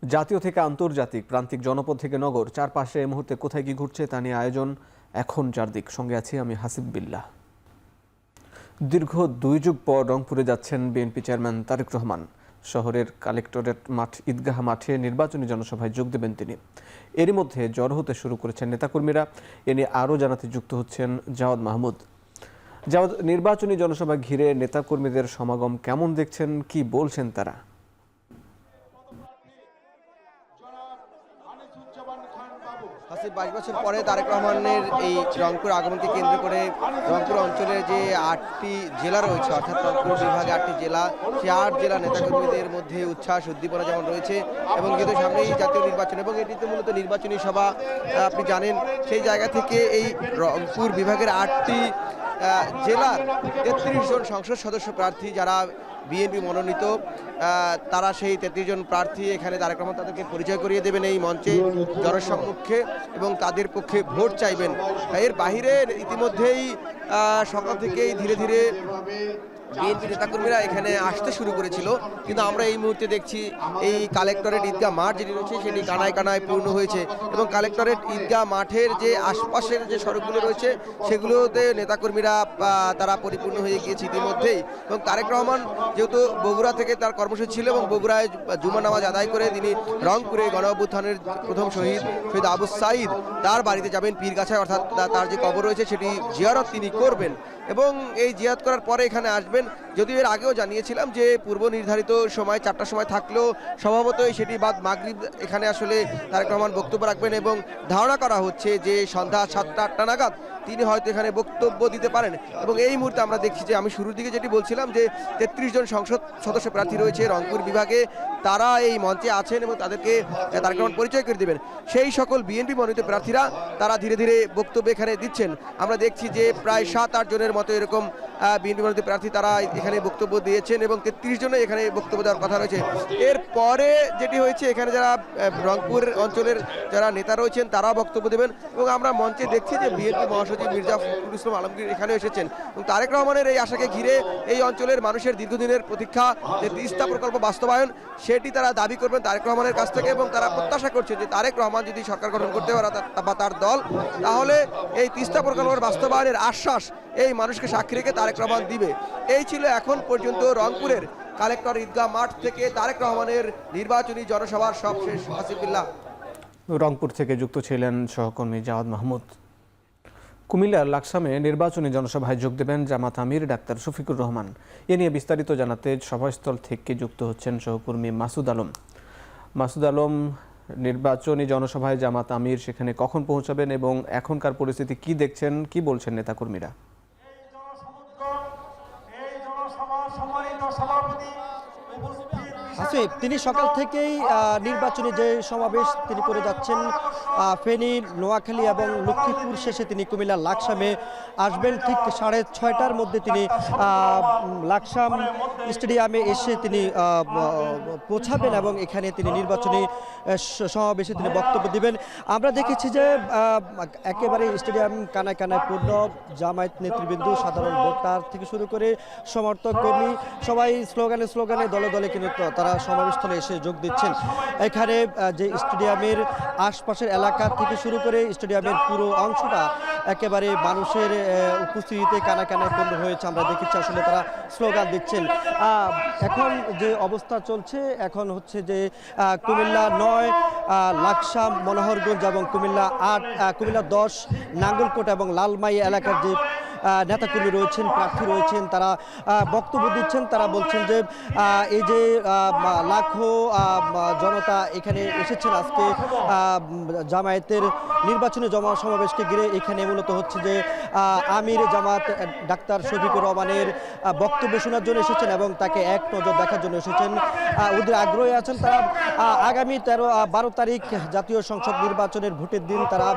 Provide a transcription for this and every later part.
জাতীয় থেকে আন্তর্জাতিক, প্রান্তিক জনপদ থেকে নগর, চারপাশে এই মুহূর্তে কোথায় কি ঘটছে তা নিয়ে আয়োজন এখন চারদিক। সঙ্গে আছি আমি হাসিব বিল্লাহ। দীর্ঘ 2 যুগ পর রংপুরে যাচ্ছেন বিএনপি চেয়ারম্যান তারেক রহমান। শহরের কালেক্টরেট মাঠ, ঈদগাহ মাঠে নির্বাচনী জনসভায় যোগ দেবেন তিনি। এরই মধ্যে জড়ো হতে শুরু করেছেন নেতাকর্মীরা। এ নিয়ে আরও জানাতে যুক্ত হচ্ছেন জাওয়াদ মাহমুদ। জাওয়াদ, নির্বাচনী জনসভা ঘিরে নেতাকর্মীদের সমাগম কেমন দেখছেন, কি বলছেন তারা? 22 বছর পরে তারেক রহমানের এই রংপুর আগমনকে কেন্দ্র করে রংপুর অঞ্চলের যে 8টি জেলা রয়েছে, অর্থাৎ রংপুর বিভাগে 8টি জেলা, সেই 8 জেলা নেতাকর্মীদের মধ্যে উচ্ছ্বাস উদ্দীপনা যেমন রয়েছে এবং যেহেতু সামনেই জাতীয় নির্বাচন এবং এটি তো মূলত নির্বাচনী সভা আপনি জানেন, সেই জায়গা থেকে এই রংপুর বিভাগের 8টি জেলার 33 জন সংসদ সদস্য প্রার্থী যারা বিএনপি মনোনীত, তারা সেই 33 জন প্রার্থী এখানে তারেক রহমান তাদেরকে পরিচয় করিয়ে দেবেন এই মঞ্চে জনসম্মুখে এবং তাদের পক্ষে ভোট চাইবেন। এর বাহিরে ইতিমধ্যেই সকাল থেকেই ধীরে ধীরে বিএনপি নেতাকর্মীরা এখানে আসতে শুরু করেছিল, কিন্তু আমরা এই মুহূর্তে দেখছি এই কালেক্টরেট ঈদগাহ মাঠ যেটি রয়েছে সেটি কানায় কানায় পূর্ণ হয়েছে এবং কালেক্টরেট ঈদগাহ মাঠের যে আশপাশের যে সড়কগুলো রয়েছে সেগুলোতে নেতাকর্মীরা তারা পরিপূর্ণ হয়ে গিয়েছে ইতিমধ্যেই। এবং তারেক রহমান যেহেতু বগুড়া থেকে তার কর্মসূচি ছিল এবং বগুড়ায় জুমা নামাজ আদায় করে তিনি রংপুরে গণঅভ্যুত্থানের প্রথম শহীদ আবু সাঈদ তার বাড়িতে যাবেন পীরগাছায়, অর্থাৎ তার যে কবর রয়েছে সেটি জিয়ারত তিনি করবেন এবং এই জিয়ারত করার পরে এখানে আসবেন। যদিও এর আগেও জানিয়েছিলাম যে পূর্ব নির্ধারিত সময় 4টার সময় থাকলেও স্বভাবতই সেটি বাদ মাগরিব এখানে আসলে তারেক রহমান বক্তব্য রাখবেন এবং ধারণা করা হচ্ছে যে সন্ধ্যা 7টা-8টা নাগাদ তিনি হয়তো এখানে বক্তব্য দিতে পারেন। এবং এই মুহূর্তে আমরা দেখছি যে আমি শুরুর দিকে যেটি বলছিলাম যে 33 জন সংসদ সদস্য প্রার্থী রয়েছে রংপুর বিভাগে, তারা এই মঞ্চে আছেন এবং তাদেরকে তারেক রহমান পরিচয় করে দেবেন। সেই সকল বিএনপি মনোনীত প্রার্থীরা তারা ধীরে ধীরে বক্তব্য এখানে দিচ্ছেন। আমরা দেখছি যে প্রায় 7-8 জনের মতো এরকম বিএনপি মনোনীত প্রার্থী তারা এখানে বক্তব্য দিয়েছেন এবং 33 জনে এখানে বক্তব্য দেওয়ার কথা রয়েছে। এরপরে যেটি হয়েছে এখানে যারা রংপুর অঞ্চলের যারা নেতা রয়েছেন তারা বক্তব্য দেবেন এবং আমরা মঞ্চে দেখছি যে বিএনপি মহাসচিব মির্জা ফখরুল ইসলাম আলমগীর এখানে এসেছেন এবং তারেক রহমানের এই আশাকে ঘিরে এই অঞ্চলের মানুষের দীর্ঘদিনের প্রতীক্ষা যে তিস্তা প্রকল্প বাস্তবায়ন সেটি তারা দাবি করবেন তারেক রহমানের কাছ থেকে এবং তারা প্রত্যাশা করছেন যে তারেক রহমান যদি সরকার গঠন করতে পারে বা তার দল, তাহলে এই তিস্তা প্রকল্পের বাস্তবায়নের আশ্বাস এই মানুষকে সাক্ষী রেখে তারেক রহমান দিবে। এই ছিল এখন পর্যন্ত রংপুরের কালেক্টর ঈদগাহ মাঠ থেকে তারেক রহমানের নির্বাচনী জনসভার সবশেষ। হাসিবুল্লাহ, রংপুর থেকে যুক্ত ছিলেন সহকর্মী জাওয়াদ মাহমুদ। কুমিল্লার লাকসামে নির্বাচনী জনসভায় যোগ দেবেন জামাত আমির ডাক্তার শফিকুর রহমান। এ নিয়ে বিস্তারিত জানাতে সভাস্থল থেকে যুক্ত হচ্ছেন সহকর্মী মাসুদ আলম। মাসুদ আলম, নির্বাচনী জনসভায় জামাত আমির সেখানে কখন পৌঁছাবেন এবং এখনকার পরিস্থিতি কি দেখছেন, কি বলছেন নেতাকর্মীরা? আসিফ, তিনি সকাল থেকেই নির্বাচনী যে সমাবেশ তিনি করে যাচ্ছেন ফেনী, নোয়াখালী এবং লক্ষ্মীপুর শেষে তিনি কুমিল্লার লাকসামে আসবেন। ঠিক 6:30টার মধ্যে তিনি লাকসাম স্টেডিয়ামে এসে তিনি পৌঁছাবেন এবং এখানে তিনি নির্বাচনী সমাবেশে তিনি বক্তব্য দিবেন। আমরা দেখেছি যে একেবারে স্টেডিয়াম কানায় কানায় পূর্ণ, জামায়াত নেতৃবৃন্দ, সাধারণ ভোটার থেকে শুরু করে সমর্থক কর্মী সবাই স্লোগানে দলে দলে কিন্তু তারা সমাবেশস্থলে এসে যোগ দিচ্ছেন। এখানে যে স্টেডিয়ামের আশপাশের এলাকা থেকে শুরু করে স্টেডিয়ামের পুরো অংশটা একেবারে মানুষের উপস্থিতিতে কানায় কানায় পূর্ণ হয়েছে। আমরা দেখেছি আসলে তারা স্লোগান দিচ্ছেন। এখন যে অবস্থা চলছে এখন হচ্ছে যে কুমিল্লা 9, লাকসাম, মনোহরগঞ্জ এবং কুমিল্লা 8, কুমিল্লা 10, নাঙ্গলকোট এবং লালমাই এলাকার যে নেতাকর্মী রয়েছেন, প্রার্থী রয়েছেন, তারা বক্তব্য দিচ্ছেন। তারা বলছেন যে এই যে লাখো জনতা এখানে এসেছেন আজকে জামায়াতের নির্বাচনী সমাবেশকে ঘিরে, এখানে মূলত হচ্ছে যে আমির জামাত ডাক্তার শফিকুর রহমানের বক্তব্য শোনার জন্য এসেছেন এবং তাকে এক নজর দেখার জন্য এসেছেন। ওদের আগ্রহী আছেন তারা। আগামী 12 তারিখ জাতীয় সংসদ নির্বাচনের ভোটের দিন তারা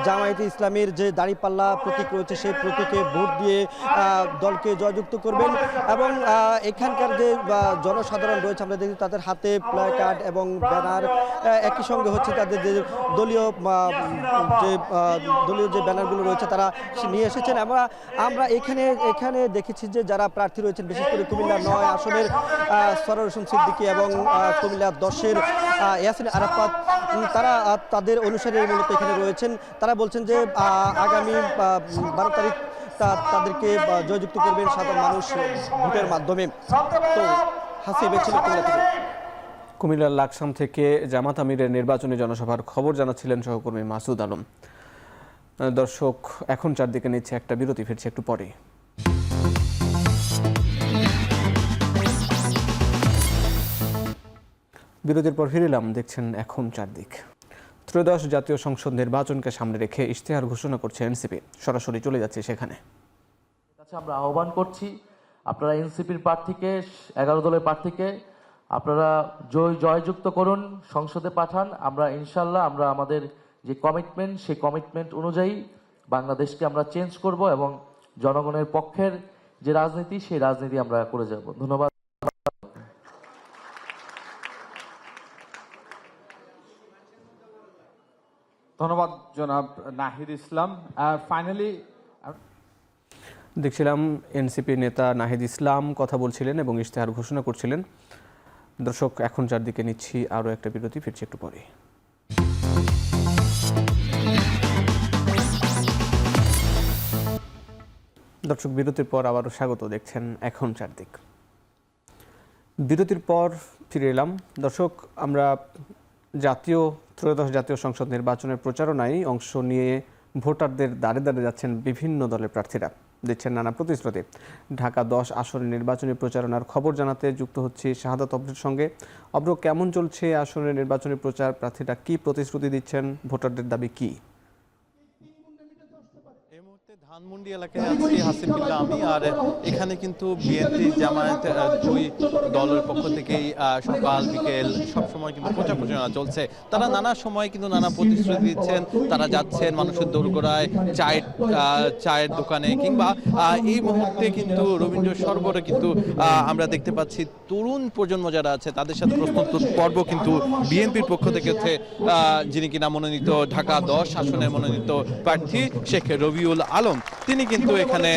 জামায়াতে ইসলামের যে দাঁড়িপাল্লা প্রতীক রয়েছে সেই প্রতীকে ভোট দিয়ে দলকে জয়যুক্ত করবেন এবং এখানকার যে জনসাধারণ রয়েছে আমরা দেখি তাদের হাতে প্ল্যাকার্ড এবং ব্যানার, একই সঙ্গে হচ্ছে তাদের যে দলীয় যে ব্যানারগুলো রয়েছে তারা নিয়ে এসেছেন। আমরা এখানে দেখেছি যে যারা প্রার্থী রয়েছেন বিশেষ করে কুমিল্লা 9 আসনের সরোয়ার হোসেন সিদ্দিকী এবং কুমিল্লা 10-এর ইয়াসিন আরাফাত তারা তাদের অনুসারী মূলত এখানে রয়েছেন। তারা বলছেন যে আগামী 12 তারিখ তাদেরকে জয়যুক্ত করবেন সাধারণ মানুষ ভোটের মাধ্যমে। তো হাসিব ছিল কুমিল্লা থেকে। কুমিল্লার লাকসাম থেকে জামাত আমিরের নির্বাচনী জনসভার খবর জানাচ্ছিলেন সহকর্মী মাসুদ আলম। দর্শক, এখন চারদিকে নিচ্ছে একটা বিরতি, ফিরছে একটু পরে। বিরতির পর ফিরলাম, দেখছেন এখন চারদিক। ত্রয়োদশ জাতীয় সংসদ নির্বাচনকে সামনে রেখে ইশতেহার ঘোষণা করছে এনসিপি। সরাসরি চলে যাচ্ছে সেখানে। আমরা আহ্বান করছি আপনারা এনসিপির প্রার্থীকে, 11 দলের প্রার্থীকে আপনারা জয়যুক্ত করুন, সংসদে পাঠান। আমরা ইনশাল্লাহ আমরা আমাদের যে কমিটমেন্ট, সেই কমিটমেন্ট অনুযায়ী বাংলাদেশকে আমরা চেঞ্জ করব এবং জনগণের পক্ষের যে রাজনীতি, সেই রাজনীতি আমরা করে যাব। ধন্যবাদ। ধন্যবাদ জনাব নাহিদ ইসলাম। ফাইনালি দেখছিলাম এনসিপি নেতা নাহিদ ইসলাম কথা বলছিলেন এবং ইশতেহার ঘোষণা করছিলেন। দর্শক, এখন চারদিকে নিচ্ছি আরও একটা বিরতি, ফিরছে একটু পরে। দর্শক, বিরতির পর আবারও স্বাগত, দেখছেন এখন চারদিক। বিরতির পর ফিরে এলাম। দর্শক, আমরা ত্রয়োদশ জাতীয় সংসদ নির্বাচনের প্রচারণায় অংশ নিয়ে ভোটারদের দ্বারে দ্বারে যাচ্ছেন বিভিন্ন দলের প্রার্থীরা, দিচ্ছেন নানা প্রতিশ্রুতি। ঢাকা 10 আসনের নির্বাচনী প্রচারণার খবর জানাতে যুক্ত হচ্ছি শাহাদাত অব্রের সঙ্গে। অব্র, কেমন চলছে আসনের নির্বাচনী প্রচার? প্রার্থীরা কি প্রতিশ্রুতি দিচ্ছেন? ভোটারদের দাবি কি? ধানমন্ডি এলাকায় আছি হাসিব বিল্লাহ আমি। আর এখানে কিন্তু বিএনপি জামায়াত দুই দলের পক্ষ থেকেই সকাল বিকেল সবসময় কিন্তু প্রচারণা চলছে। তারা নানা সময় কিন্তু নানা প্রতিশ্রুতি দিচ্ছেন। তারা যাচ্ছেন মানুষের দোরগোড়ায়, চায়ের দোকানে, কিংবা এই মুহূর্তে কিন্তু রবীন্দ্র সরোবরে কিন্তু আমরা দেখতে পাচ্ছি তরুণ প্রজন্ম যারা আছে তাদের সাথে প্রশ্নোত্তর পর্ব কিন্তু বিএনপির পক্ষ থেকে হচ্ছে। যিনি কিনা মনোনীত ঢাকা 10 আসনের মনোনীত প্রার্থী শেখ রবিউল আলম, তিনি কিন্তু এখানে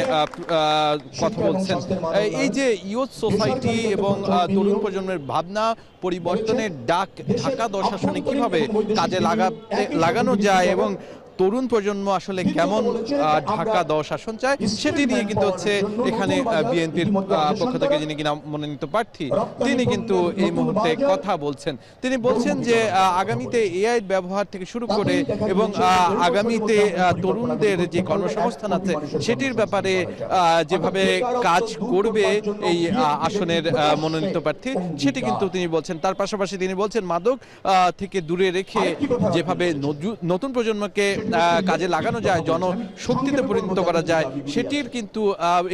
কথা বলছেন। এই যে ইয়ুথ সোসাইটি এবং তরুণ প্রজন্মের ভাবনা পরিবর্তনের ডাক ঢাকা 10 আসনে কিভাবে কাজে লাগানো যায় এবং তরুণ প্রজন্ম আসলে কেমন ঢাকা 10 আসন চায়, সেটি নিয়ে কিন্তু হচ্ছে এখানে বিএনপির পক্ষ থেকে যিনি কিনা মনোনীত প্রার্থী তিনি কিন্তু এই মুহূর্তে কথা বলছেন। তিনি বলছেন যে আগামীতে এআই ব্যবহার থেকে শুরু করে এবং আগামীতে তরুণদের যে কর্মসংস্থান আছে সেটির ব্যাপারে যেভাবে কাজ করবে এই আসনের মনোনীত প্রার্থী, সেটি কিন্তু তিনি বলছেন। তার পাশাপাশি তিনি বলছেন মাদক থেকে দূরে রেখে যেভাবে নতুন প্রজন্মকে কাজে লাগানো যায়, জনশক্তিতে পরিণত করা যায়, সেটির কিন্তু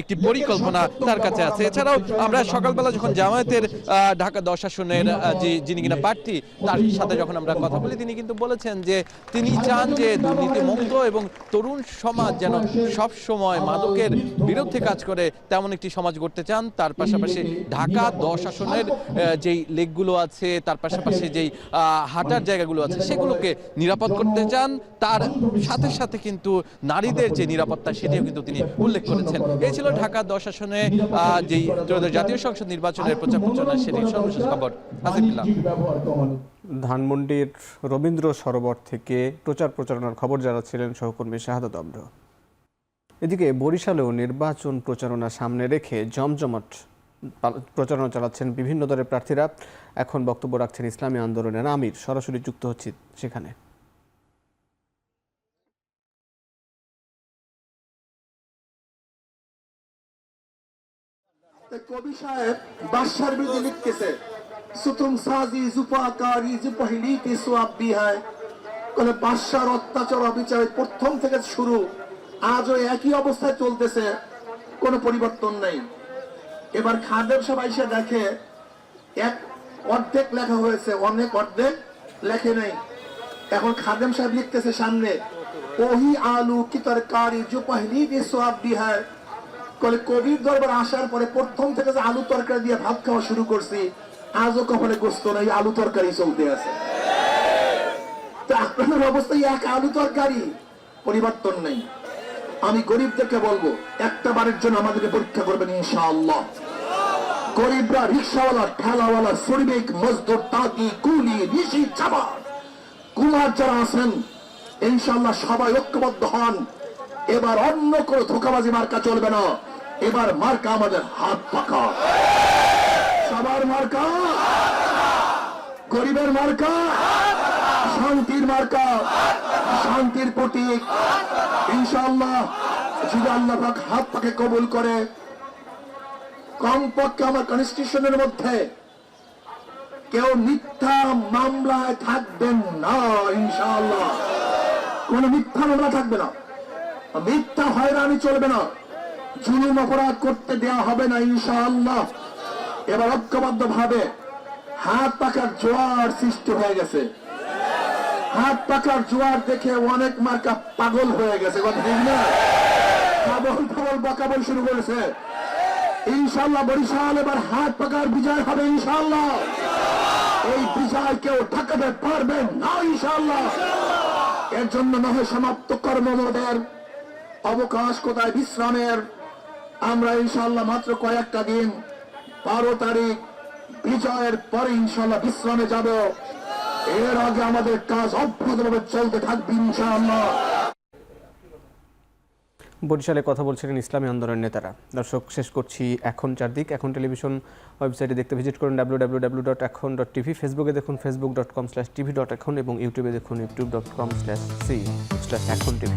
একটি পরিকল্পনা তার কাছে আছে। এছাড়াও আমরা সকালবেলা যখন জামায়াতের ঢাকা 10 আসনের যিনি কিনা প্রার্থী তার সাথে যখন আমরা কথা বলি, তিনি কিন্তু বলেছেন যে তিনি চান যে দুর্নীতিমুক্ত এবং তরুণ সমাজ যেন সব সময় মাদকের বিরুদ্ধে কাজ করে তেমন একটি সমাজ গড়তে চান। তার পাশাপাশি ঢাকা 10 আসনের যেই লেকগুলো আছে, তার পাশাপাশি যেই হাঁটার জায়গাগুলো আছে সেগুলোকে নিরাপদ করতে চান। তার সাথে সাথে কিন্তু নারীদের যে নিরাপত্তা সেটিও কিন্তু তিনি উল্লেখ করেছেন। এই ছিল ঢাকা 10 আসনে যেই ত্রয়োদশ জাতীয় সংসদ নির্বাচনের প্রচারণা, সেটির সর্বশেষ খবর। হাসিবুল্লাহ। ধানমন্ডির রবীন্দ্র সরোবর থেকে প্রচারণার খবর জানাচ্ছিলেন সহকর্মী শাহাদাত অব্র। এদিকে বরিশালেও নির্বাচন প্রচারণা সামনে রেখে জমজমাট প্রচারণা চালাচ্ছেন বিভিন্ন দলের প্রার্থীরা। এখন বক্তব্য রাখছেন ইসলামী আন্দোলনের আমির। সরাসরি যুক্ত হচ্ছি সেখানে। কবি সাহেব বাদশার বিরুদ্ধে লিখতেছে, সুতুম সাজি জুফাকারি যে পহলি কি সোয়াব ভি হয়। কোন বাদশার অত্যাচার অবিচার প্রথম থেকে শুরু, আজও একই অবস্থায় চলতেছে, কোনো পরিবর্তন নেই। এবার খাদেম সাহেব এসে দেখে এক অর্ধেক লেখা হয়েছে, অনেক অর্ধেক লেখে নেই। এখন খাদেম সাহেব লিখতেছে সামনে, ওহি আলু কি তরকারি যে পহলি কি সোয়াব ভি হয়। কবির দরবার আসার পরে প্রথম থেকে যে আলু তরকারি দিয়ে ভাত খাওয়া শুরু করছি, আজও কখনো গোস্ত নাই, আলু তরকারি চলতে আছে। তো আপনাদের অবস্থায় এক আলু তরকারি, পরিবর্তন নেই। আমি গরিবদেরকে বলবো একটা বারের জন্য আমাদেরকে পরীক্ষা করবেন ইনশাআল্লাহ। গরিবরা, রিক্সাওয়ালা, ঠেলাওয়ালা, শ্রমিক, মজদুর, তাঁতি, কুলি, ঋষি, চাবা, কুমার যারা আছেন, ইনশাল্লাহ সবাই ঐক্যবদ্ধ হন। এবার অন্য কোনো ধোকাবাজি মার্কা চলবে না। এবার মার্কা আমাদের হাত পাকা। সবার মার্কা, গরিবের মার্কা, শান্তির মার্কা, শান্তির প্রতীক। ইনশাআল্লাহ যদি আল্লাহ পাক হাত পাকে কবুল করে, কমপক্ষে আমার কনস্টিটিউশনের মধ্যে কেউ মিথ্যা মামলায় থাকবেন না। ইনশাআল্লাহ কোন মিথ্যা মামলা থাকবে না, মিথ্যা হয়রানি চলবে না, জুলুম অপরাধ করতে দেওয়া হবে না। ইনশাআল্লাহ এবার ঐক্যবদ্ধ ভাবে হাত পাকার জোয়ার সৃষ্টি হয়ে গেছে। হাত পাকার জোয়ার দেখে অনেক মার্কা পাগল হয়ে গেছে, কথা ঠিক না? পাগল পাগল বকাবল শুরু করেছে। ইনশাআল্লাহ বরিশাল এবার হাত পাকার বিজয় হবে। ইনশাআল্লাহ এই বিজয় কেউ ঠেকাতে পারবে না। ইনশাআল্লাহ এর জন্য নহে সমাপ্ত কর্মমোদের অবকাশ কোথায় বিশ্রামের। আমরা ইনশাআল্লাহ মাত্র কয়েকটা দিন, 12 তারিখ বিজয়ের পরে ইনশাআল্লাহ বিশ্রামে যাব। এর আগে আমাদের কাজ অব্যাহতভাবে চলতে থাকবে ইনশাআল্লাহ। বরিশালে কথা বলছিলেন ইসলামী আন্দোলনের নেতারা। দর্শক, শেষ করছি এখন চারদিক। এখন টেলিভিশন ওয়েবসাইটে দেখতে ভিজিট করুন www.ekhon.tv, ফেসবুকে দেখুন facebook.com/tv.ekhon এবং ইউটিউবে দেখুন youtube.com/c/ekhon tv।